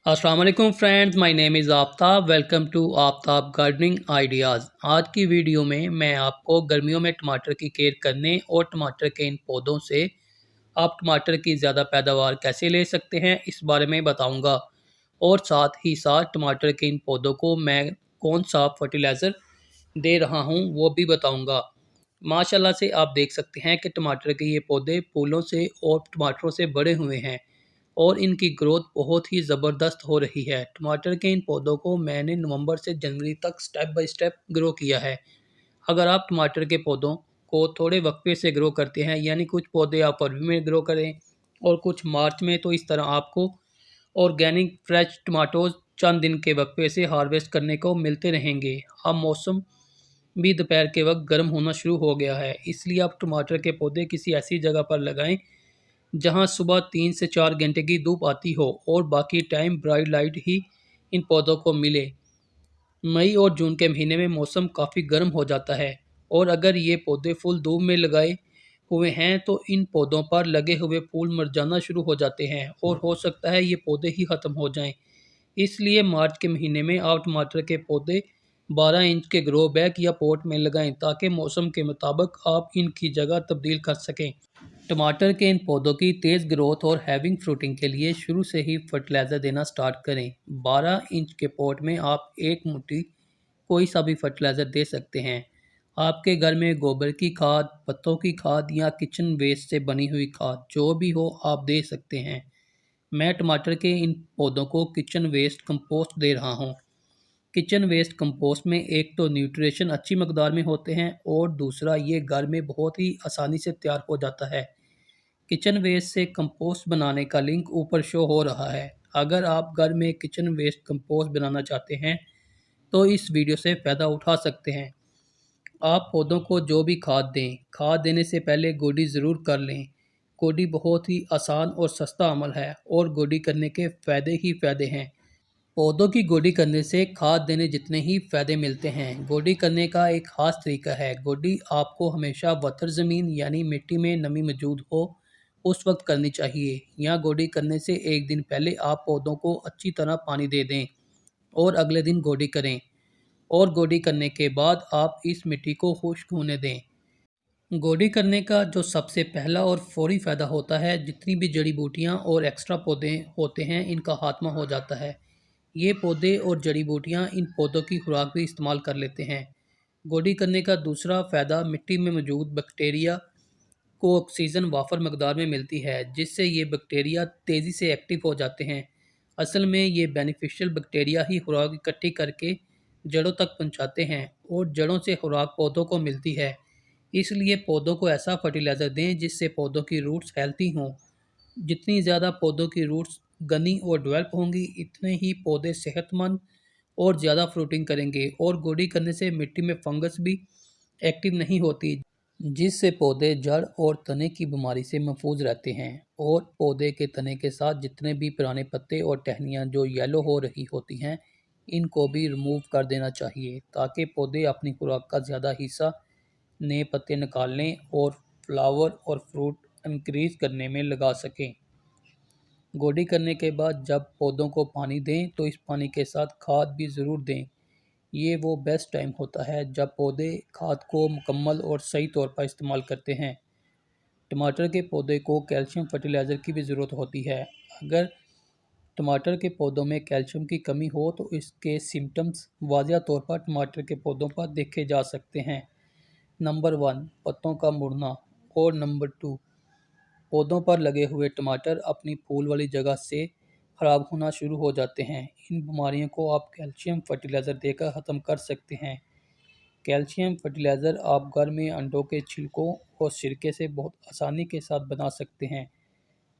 अस्सलाम वालेकुम friends, my name is Aftab. Welcome to Aftab gardening ideas. आज की वीडियो में मैं आपको गर्मियों में टमाटर की केयर करने और टमाटर के इन पौधों से आप टमाटर की ज़्यादा पैदावार कैसे ले सकते हैं इस बारे में बताऊंगा। और साथ ही साथ टमाटर के इन पौधों को मैं कौन सा फर्टिलाइज़र दे रहा हूं वो भी बताऊंगा। माशाल्लाह से आप देख सकते हैं कि टमाटर के ये पौधे फूलों से और टमाटरों से बड़े हुए हैं और इनकी ग्रोथ बहुत ही ज़बरदस्त हो रही है। टमाटर के इन पौधों को मैंने नवंबर से जनवरी तक स्टेप बाय स्टेप ग्रो किया है। अगर आप टमाटर के पौधों को थोड़े वक्फे से ग्रो करते हैं, यानी कुछ पौधे आप फरवरी में ग्रो करें और कुछ मार्च में, तो इस तरह आपको ऑर्गेनिक फ्रेश टमाटोज चंद दिन के वक्फे से हार्वेस्ट करने को मिलते रहेंगे। अब मौसम भी दोपहर के वक्त गर्म होना शुरू हो गया है, इसलिए आप टमाटर के पौधे किसी ऐसी जगह पर लगाएं जहां सुबह 3 से 4 घंटे की धूप आती हो और बाकी टाइम ब्राइट लाइट ही इन पौधों को मिले। मई और जून के महीने में मौसम काफ़ी गर्म हो जाता है और अगर ये पौधे फुल धूप में लगाए हुए हैं तो इन पौधों पर लगे हुए फूल मुरझाना शुरू हो जाते हैं और हो सकता है ये पौधे ही ख़त्म हो जाएं। इसलिए मार्च के महीने में आप टमाटर के पौधे 12 इंच के ग्रो बैग या पॉट में लगाएं ताकि मौसम के मुताबिक आप इनकी जगह तब्दील कर सकें। टमाटर के इन पौधों की तेज़ ग्रोथ और हैविंग फ्रूटिंग के लिए शुरू से ही फर्टिलाइज़र देना स्टार्ट करें। 12 इंच के पॉट में आप एक मुट्ठी कोई सा भी फर्टिलाइज़र दे सकते हैं। आपके घर में गोबर की खाद, पत्तों की खाद या किचन वेस्ट से बनी हुई खाद जो भी हो आप दे सकते हैं। मैं टमाटर के इन पौधों को किचन वेस्ट कंपोस्ट दे रहा हूँ। किचन वेस्ट कंपोस्ट में एक तो न्यूट्रिशन अच्छी मकदार में होते हैं और दूसरा ये घर में बहुत ही आसानी से तैयार हो जाता है। किचन वेस्ट से कंपोस्ट बनाने का लिंक ऊपर शो हो रहा है। अगर आप घर में किचन वेस्ट कंपोस्ट बनाना चाहते हैं तो इस वीडियो से फ़ायदा उठा सकते हैं। आप पौधों को जो भी खाद दें, खाद देने से पहले गोडी ज़रूर कर लें। गोडी बहुत ही आसान और सस्ता अमल है और गोडी करने के फ़ायदे ही फ़ायदे हैं। पौधों की गोडी करने से खाद देने जितने ही फ़ायदे मिलते हैं, गोडी करने का एक ख़ास तरीका है। गोडी आपको हमेशा वतर ज़मीन यानी मिट्टी में नमी मौजूद हो उस वक्त करनी चाहिए, या गोडी करने से एक दिन पहले आप पौधों को अच्छी तरह पानी दे दें और अगले दिन गोडी करें। और गोडी करने के बाद आप इस मिट्टी को खुश्क होने दें। गोडी करने का जो सबसे पहला और फौरी फ़ायदा होता है, जितनी भी जड़ी बूटियाँ और एक्स्ट्रा पौधे होते हैं इनका खात्मा हो जाता है। ये पौधे और जड़ी बूटियाँ इन पौधों की खुराक भी इस्तेमाल कर लेते हैं। गोडी करने का दूसरा फ़ायदा मिट्टी में मौजूद बैक्टीरिया को ऑक्सीजन वाफर मकदार में मिलती है, जिससे ये बैक्टीरिया तेज़ी से एक्टिव हो जाते हैं। असल में ये बेनिफिशियल बैक्टीरिया ही खुराक इकट्ठी करके जड़ों तक पहुंचाते हैं और जड़ों से खुराक पौधों को मिलती है। इसलिए पौधों को ऐसा फर्टिलाइज़र दें जिससे पौधों की रूट्स हेल्थी हों। जितनी ज़्यादा पौधों की रूट्स घनी और डेवलप होंगी, इतने ही पौधे सेहतमंद और ज़्यादा फ्रूटिंग करेंगे। और गोडी करने से मिट्टी में फंगस भी एक्टिव नहीं होती, जिससे पौधे जड़ और तने की बीमारी से महफूज रहते हैं। और पौधे के तने के साथ जितने भी पुराने पत्ते और टहनियाँ जो येलो हो रही होती हैं, इनको भी रिमूव कर देना चाहिए ताकि पौधे अपनी खुराक का ज़्यादा हिस्सा नए पत्ते निकालने और फ्लावर और फ्रूट इंक्रीज करने में लगा सकें। गोडी करने के बाद जब पौधों को पानी दें तो इस पानी के साथ खाद भी ज़रूर दें। ये वो बेस्ट टाइम होता है जब पौधे खाद को मुकम्मल और सही तौर पर इस्तेमाल करते हैं। टमाटर के पौधे को कैल्शियम फर्टिलाइज़र की भी ज़रूरत होती है। अगर टमाटर के पौधों में कैल्शियम की कमी हो तो इसके सिम्टम्स वाज़िया तौर पर टमाटर के पौधों पर देखे जा सकते हैं। नंबर 1, पत्तों का मुड़ना। और नंबर 2, पौधों पर लगे हुए टमाटर अपनी फूल वाली जगह से ख़राब होना शुरू हो जाते हैं। इन बीमारियों को आप कैल्शियम फर्टिलाइज़र देकर ख़त्म कर सकते हैं। कैल्शियम फर्टिलाइज़र आप घर में अंडों के छिलकों और सिरके से बहुत आसानी के साथ बना सकते हैं।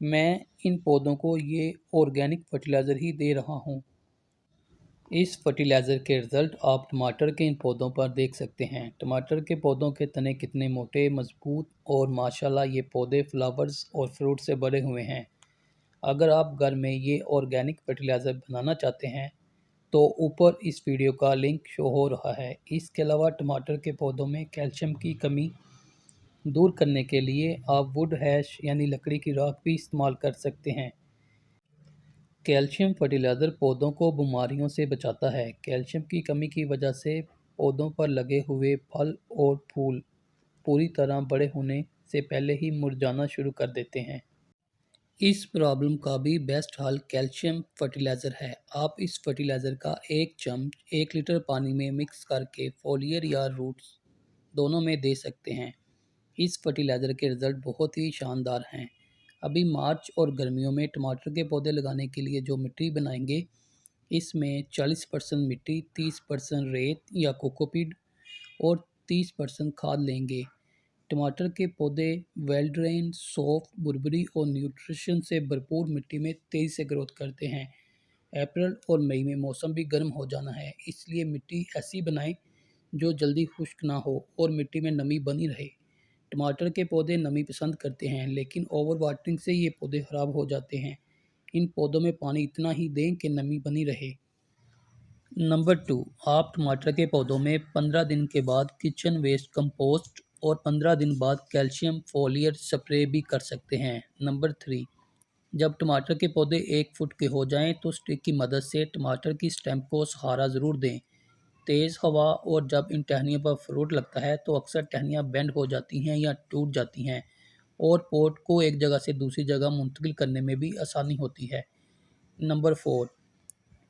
मैं इन पौधों को ये ऑर्गेनिक फर्टिलाइज़र ही दे रहा हूँ। इस फर्टिलाइज़र के रिज़ल्ट आप टमाटर के इन पौधों पर देख सकते हैं। टमाटर के पौधों के तने कितने मोटे, मजबूत और माशाल्लाह ये पौधे फ्लावर्स और फ्रूट से भरे हुए हैं। अगर आप घर में ये ऑर्गेनिक फर्टिलाइज़र बनाना चाहते हैं तो ऊपर इस वीडियो का लिंक शो हो रहा है। इसके अलावा टमाटर के पौधों में कैल्शियम की कमी दूर करने के लिए आप वुड हैश यानी लकड़ी की राख भी इस्तेमाल कर सकते हैं। कैल्शियम फर्टिलाइज़र पौधों को बीमारियों से बचाता है। कैल्शियम की कमी की वजह से पौधों पर लगे हुए फल और फूल पूरी तरह बड़े होने से पहले ही मुरझाना शुरू कर देते हैं। इस प्रॉब्लम का भी बेस्ट हल कैल्शियम फर्टिलाइज़र है। आप इस फर्टिलाइज़र का एक चम्मच 1 लीटर पानी में मिक्स करके फोलियर या रूट्स दोनों में दे सकते हैं। इस फर्टिलाइज़र के रिज़ल्ट बहुत ही शानदार हैं। अभी मार्च और गर्मियों में टमाटर के पौधे लगाने के लिए जो मिट्टी बनाएंगे, इसमें 40% मिट्टी, 30% रेत या कोकोपीट और 30% खाद लेंगे। टमाटर के पौधे वेल ड्रेन, सॉफ्ट, बुरबुरी और न्यूट्रिशन से भरपूर मिट्टी में तेज़ी से ग्रोथ करते हैं। अप्रैल और मई में मौसम भी गर्म हो जाना है, इसलिए मिट्टी ऐसी बनाएं जो जल्दी खुश्क ना हो और मिट्टी में नमी बनी रहे। टमाटर के पौधे नमी पसंद करते हैं, लेकिन ओवर वाटरिंग से ये पौधे ख़राब हो जाते हैं। इन पौधों में पानी इतना ही दें कि नमी बनी रहे। नंबर 2, आप टमाटर के पौधों में 15 दिन के बाद किचन वेस्ट कंपोस्ट और 15 दिन बाद कैल्शियम फोलियर स्प्रे भी कर सकते हैं। नंबर 3, जब टमाटर के पौधे 1 फुट के हो जाएं तो स्टिक की मदद से टमाटर की स्टेम को सहारा ज़रूर दें। तेज़ हवा और जब इन टहनियों पर फ्रूट लगता है तो अक्सर टहनियाँ बेंड हो जाती हैं या टूट जाती हैं और पॉट को एक जगह से दूसरी जगह मुंतकिल करने में भी आसानी होती है। नंबर 4,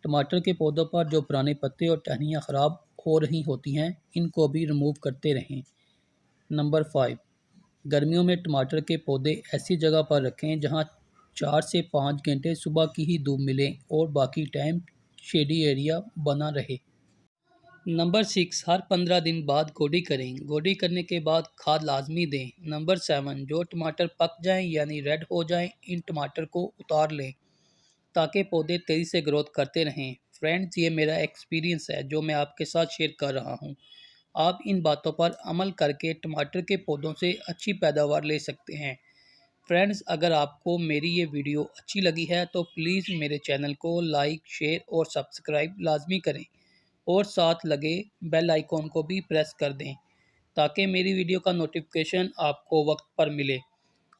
टमाटर के पौधों पर जो पुराने पत्ते और टहनियाँ ख़राब हो रही होती हैं, इनको भी रिमूव करते रहें। नंबर 5, गर्मियों में टमाटर के पौधे ऐसी जगह पर रखें जहां 4 से 5 घंटे सुबह की ही धूप मिले और बाकी टाइम शेडी एरिया बना रहे। नंबर 6, हर 15 दिन बाद गोडी करें। गोडी करने के बाद खाद लाजमी दें। नंबर 7, जो टमाटर पक जाएं यानी रेड हो जाएं, इन टमाटर को उतार लें ताकि पौधे तेज़ी से ग्रोथ करते रहें। फ्रेंड्स, ये मेरा एक्सपीरियंस है जो मैं आपके साथ शेयर कर रहा हूँ। आप इन बातों पर अमल करके टमाटर के पौधों से अच्छी पैदावार ले सकते हैं। फ्रेंड्स, अगर आपको मेरी ये वीडियो अच्छी लगी है तो प्लीज़ मेरे चैनल को लाइक, शेयर और सब्सक्राइब लाजमी करें और साथ लगे बेल आइकॉन को भी प्रेस कर दें ताकि मेरी वीडियो का नोटिफिकेशन आपको वक्त पर मिले।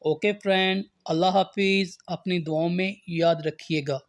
ओके फ्रेंड, अल्लाह हाफिज़। अपनी दुआओं में याद रखिएगा।